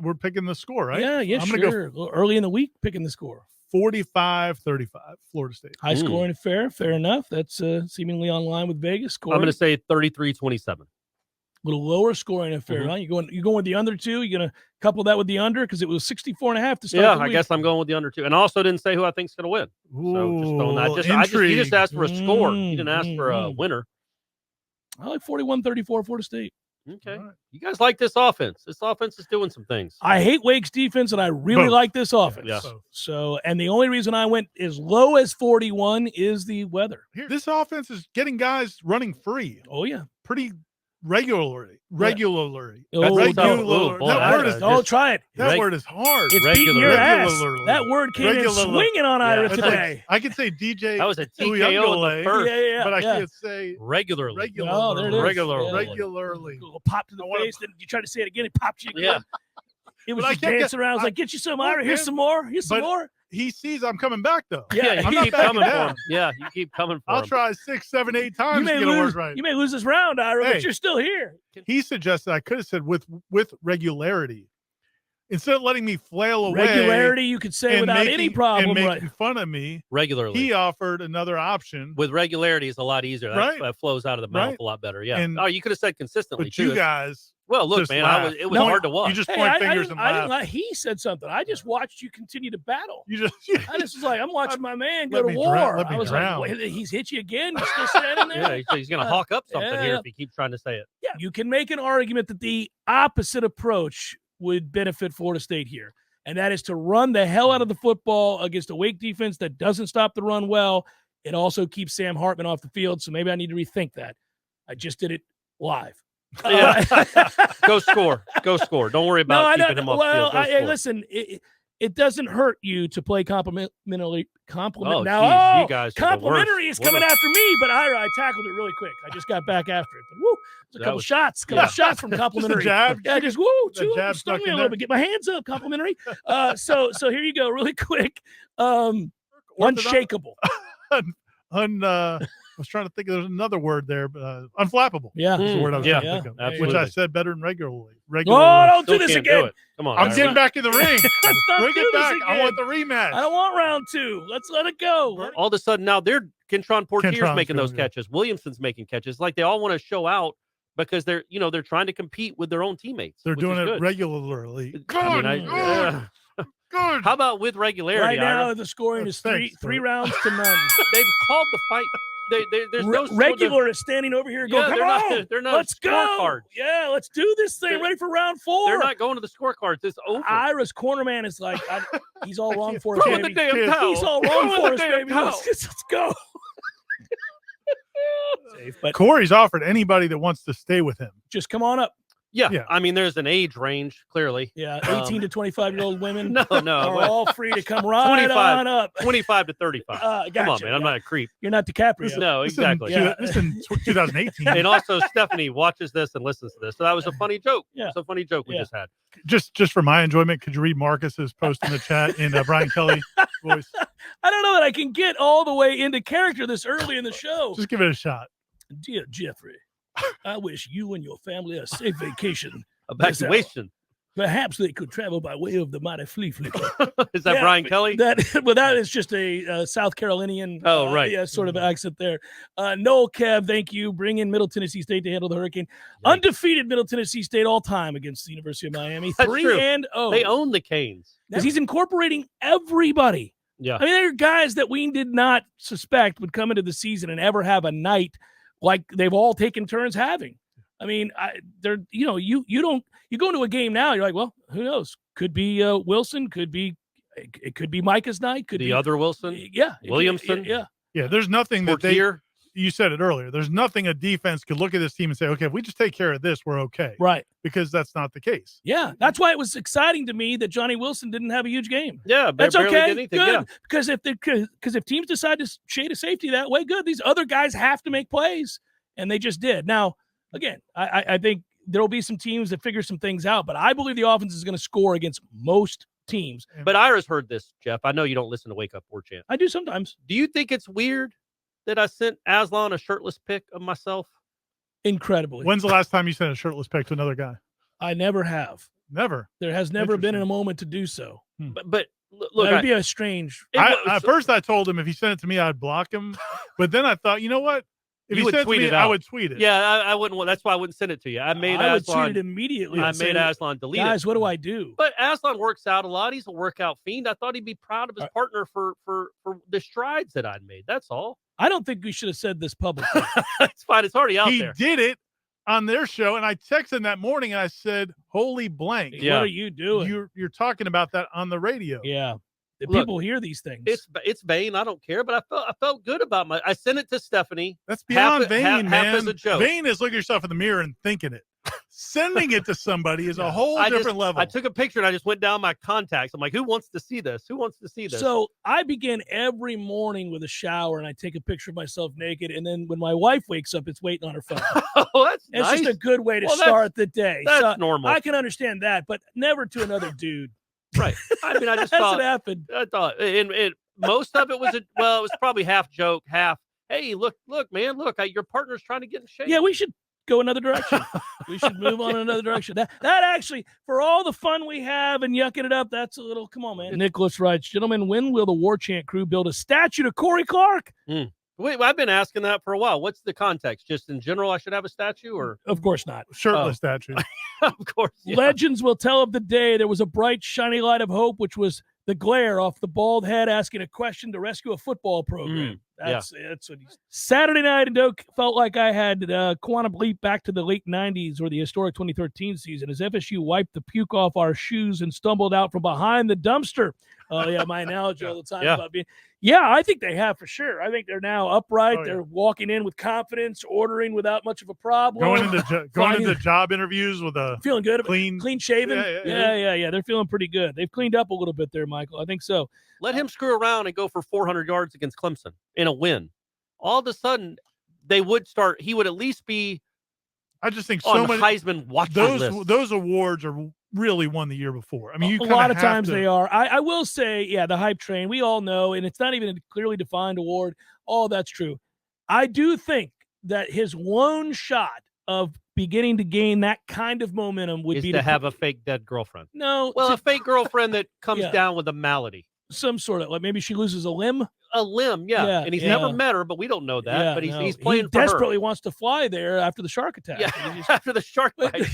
we're picking the score, right? Yeah, I'm sure. gonna A little early in the week, picking the score. 45-35, Florida State. High scoring, fair enough. That's seemingly on line with Vegas. Corey? I'm going to say 33-27. A little lower scoring affair, huh? You going with the under two? You gonna couple that with the under because it was 64.5 to start. Yeah, the week. I guess I'm going with the under two, and I also didn't say who I think's going to win. So just on that, you just asked for a score. You didn't ask for a winner. I like 41-34 Florida State. Okay, right. You guys like this offense? This offense is doing some things. I hate Wake's defense, and I really like this offense. Yeah. So, and the only reason I went as low as 41 is the weather. This offense is getting guys running free. Oh yeah, pretty regularly. Regularly. Try it. That word is hard. It's beating your ass. That word came in swinging on Ira today. I can say DJ. That was a TKO in the first. But I can't say regularly. Oh, there it is. Regularly. Pop to the face. Then you try to say it again. It popped you again. Yeah. It was just dancing around. I was like, get you some, Ira. Here's some more. Here's some more. He sees I'm coming back, though. Yeah, you keep coming for him. Yeah, you keep coming for him. I'll try 6, 7, 8 times to get a word right. You may lose this round, Ira, but you're still here. He suggested I could have said with regularity. Instead of letting me flail away. Regularity, you could say without any problem. And making fun of me. Regularly. He offered another option. With regularity, it's a lot easier. That flows out of the mouth a lot better. Yeah. And, you could have said consistently, but too. you guys. Well, look, man, it was hard to watch. You just point fingers and laugh. He said something. I just watched you continue to battle. I just was like, I'm watching my man go to war. I was like, he's hit you again. You're still standing there. Yeah, he's going to hawk up something here if he keeps trying to say it. Yeah, you can make an argument that the opposite approach would benefit Florida State here, and that is to run the hell out of the football against a Wake defense that doesn't stop the run well. It also keeps Sam Hartman off the field, so maybe I need to rethink that. I just did it live. Yeah. Go score. Don't worry about keeping him off the field. Listen, it doesn't hurt you to play complimentary. Oh, now, you guys complimentary is coming after me, but I tackled it really quick. I just got back after it. But woo, there's a couple shots from complimentable. Just stung me a little bit. Get my hands up, complimentary. So here you go, really quick. Unshakable. I was trying to think there's another word there, but unflappable. Yeah. Is the word I was trying to think of. Absolutely. Which I said better than regularly. Oh, don't do this again. Come on. I'm getting back in the ring. Bring it back. I want the rematch. I don't want round 2. Let's let it go. All of a sudden now Kentron Portier's making those catches. Williamson's making catches. Like they all want to show out because they're trying to compete with their own teammates. They're doing it regularly. Good. How about with regularity? Right now, the scoring is 3 rounds to none. They've called the fight. There's no regular is standing over here going, come on, they're not let's go. Yeah, let's do this thing. Ready for round 4. They're not going to the scorecards. It's over. Ira's cornerman is like, he's all wrong for us, baby. The damn towel. He's all wrong for us, baby. Let's go. But Corey's offered anybody that wants to stay with him. Just come on up. Yeah. I mean, there's an age range, clearly. Yeah, 18 to 25-year-old women are all free to come right on up. 25 to 35. Gotcha, come on, man. I'm not a creep. You're not DiCaprio. No, exactly. This is in 2018. And also, Stephanie watches this and listens to this. So that was a funny joke. Yeah. It's a funny joke we just had. Just for my enjoyment, could you read Marcus's post in the chat in Brian Kelly voice? I don't know that I can get all the way into character this early in the show. Just give it a shot. Dear Jeffrey, I wish you and your family a safe vacation. Evacuation. Perhaps they could travel by way of the mighty flea flicker. Is that Brian Kelly? That is just a South Carolinian sort of accent there. Noel Kev, thank you. Bring in Middle Tennessee State to handle the Hurricane. Yikes. Undefeated Middle Tennessee State all time against the University of Miami. 3-0. They own the Canes. Because he's incorporating everybody. Yeah. I mean, there are guys that we did not suspect would come into the season and ever have a night like they've all taken turns having. I mean, you go into a game now, you're like, well, who knows? Could be Wilson, it could be Micah's night, could be other Wilson, Williamson, yeah. There's nothing that you said it earlier. There's nothing a defense could look at this team and say, okay, if we just take care of this, we're okay, right? Because that's not the case. Yeah, that's why it was exciting to me that Johnny Wilson didn't have a huge game. Yeah, that's okay. Good, yeah. because if teams decide to shade a safety that way, good. These other guys have to make plays, and they just did. Now. Again, I think there will be some teams that figure some things out, but I believe the offense is going to score against most teams. But Ira's heard this, Jeff. I know you don't listen to Wake Up Warchant. I do sometimes. Do you think it's weird that I sent Aslan a shirtless pic of myself? Incredibly. When's the last time you sent a shirtless pic to another guy? I never have. Never. There has never been a moment to do so. But look, that would be a strange. At first, I told him if he sent it to me, I'd block him. But then I thought, you know what? If you he would sent it tweet to me, it out. I would tweet it. Yeah, I wouldn't. That's why I wouldn't send it to you. I would tweet it immediately. I made Aslan delete it. Guys, what do I do? But Aslan works out a lot. He's a workout fiend. I thought he'd be proud of his partner for the strides that I'd made. That's all. I don't think we should have said this publicly. It's fine. It's already out there. He did it on their show, and I texted him that morning, and I said, "Holy blank! What are you doing? You're talking about that on the radio." Yeah. Look, people hear these things. It's vain. I don't care, but I felt good about I sent it to Stephanie. That's beyond vain, man. Half as a joke. Vain is looking at yourself in the mirror and thinking it. Sending it to somebody is a whole different level. I took a picture and I just went down my contacts. I'm like, who wants to see this? Who wants to see this? So I begin every morning with a shower and I take a picture of myself naked. And then when my wife wakes up, it's waiting on her phone. Oh, that's it's nice. just a good way to start the day. That's normal. I can understand that, but never to another dude. Right. I mean, I just That's thought what happened. I thought, and most of it was it was probably half joke, half. Hey, look, man, look, your partner's trying to get in shape. Yeah, we should go another direction. We should move on in another direction. That actually, for all the fun we have and yucking it up, that's a little. Come on, man. Nicholas writes, gentlemen, when will the Warchant crew build a statue to Corey Clark? Wait, I've been asking that for a while. What's the context? Just in general, I should have a statue, or of course not. Shirtless statue. Of course. Yeah. Legends will tell of the day there was a bright, shiny light of hope, which was the glare off the bald head asking a question to rescue a football program. That's what he's. Saturday night in Doak felt like I had quantum leap back to the late 90s or the historic 2013 season as FSU wiped the puke off our shoes and stumbled out from behind the dumpster. Oh, yeah, my analogy all the time about being. Yeah, I think they have for sure. I think they're now upright. They're walking in with confidence, ordering without much of a problem. Going into job interviews with a feeling good, clean shaven. Yeah. They're feeling pretty good. They've cleaned up a little bit there, Michael. I think so. Let him screw around and go for 400 yards against Clemson in a win. All of a sudden, they would start. He would at least be. I just think on so many Heisman watch list. Those awards are really won the year before. I mean, a lot of times they are. I will say, the hype train, we all know, and it's not even a clearly defined award. All that's true. I do think that his one shot of beginning to gain that kind of momentum would be to have a fake dead girlfriend. No. Well, a fake girlfriend that comes down with a malady. Some sort of, like maybe she loses a limb. A limb, yeah. And he's never met her, but we don't know that. But he's playing for her. He desperately wants to fly there after the shark attack. Yeah, after the shark bite.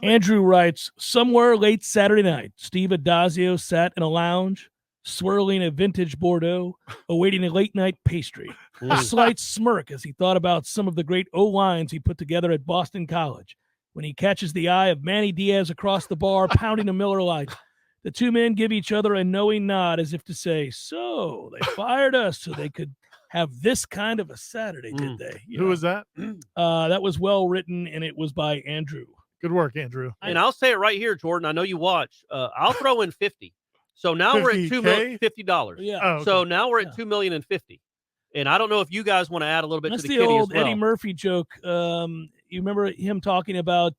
Andrew writes, somewhere late Saturday night, Steve Adazio sat in a lounge, swirling a vintage Bordeaux, awaiting a late-night pastry. A slight smirk as he thought about some of the great O-lines he put together at Boston College. When he catches the eye of Manny Diaz across the bar, pounding a Miller Lite. The two men give each other a knowing nod as if to say, so they fired us so they could have this kind of a Saturday, did they? Who was that? That was well written, and it was by Andrew. Good work, Andrew. And I'll say it right here, Jordan. I know you watch. I'll throw in 50. So now we're at $2,050. Yeah. Oh, okay. So now we're at $2,050,000. And I don't know if you guys want to add a little bit That's to the kitty old as well. Eddie Murphy joke. You remember him talking about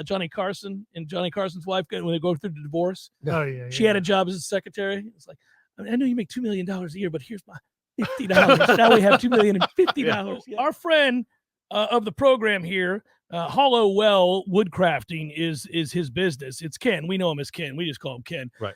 Johnny Carson and Johnny Carson's wife when they go through the divorce? Oh, yeah. She had a job as a secretary. It's like, I know you make $2 million a year, but here's my $50. Now we have $2,050,000. Yeah. Our friend of the program here, Hollow Well Woodcrafting is his business. It's Ken. We know him as Ken. We just call him Ken. Right.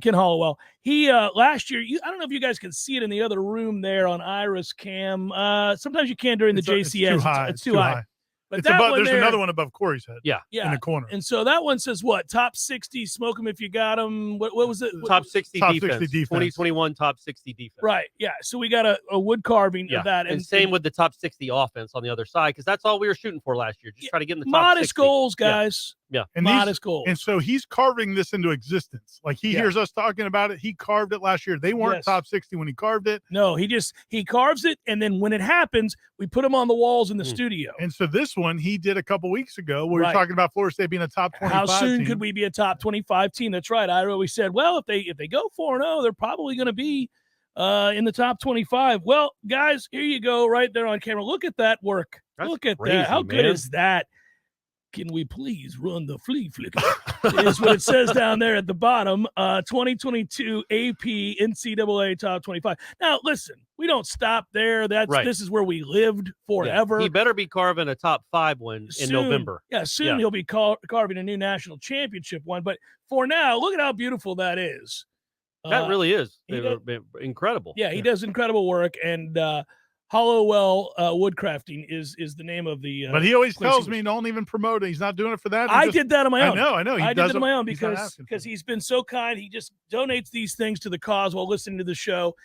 Ken Hollowell. He last year, I don't know if you guys can see it in the other room there on Ira's cam. Sometimes you can during the JCS. It's too high. But there's another one above Corey's head. Yeah. In the corner. And so that one says what? Top 60, smoke them if you got them. What was it? Top 60 top defense. 60 defense. 2021 top 60 defense. Right. Yeah. So we got a wood carving of that. And same with the top 60 offense on the other side, because that's all we were shooting for last year. Just try to get in the top 60. Modest goals, guys. Yeah. And modest goals. And so he's carving this into existence. Like he hears us talking about it. He carved it last year. They weren't top 60 when he carved it. No, he carves it. And then when it happens, we put them on the walls in the studio. And so this one he did a couple weeks ago. We were talking about Florida State being a top 25 How soon team. could we be a top 25 team? That's right. I always said, well, if they go 4-0, they're probably going to be in the top 25. Well, guys, here you go right there on camera. Look at that work. That's Look at crazy, that. How good is that? can we please run the flea flicker? Is what it says down there at the bottom. 2022 AP NCAA Top 25. Now, listen, we don't stop there. This is where we lived forever. Yeah. He better be carving a top 5 one in November. Yeah, soon he'll be carving a new national championship one. But for now, look at how beautiful that is. That really is incredible. Yeah, he does incredible work, and Hollowell Woodcrafting is the name of the. But he always tells me don't even promote it. He's not doing it for that. I did that on my own. I know. I did that on my own because he's been so kind. He just donates these things to the cause while listening to the show.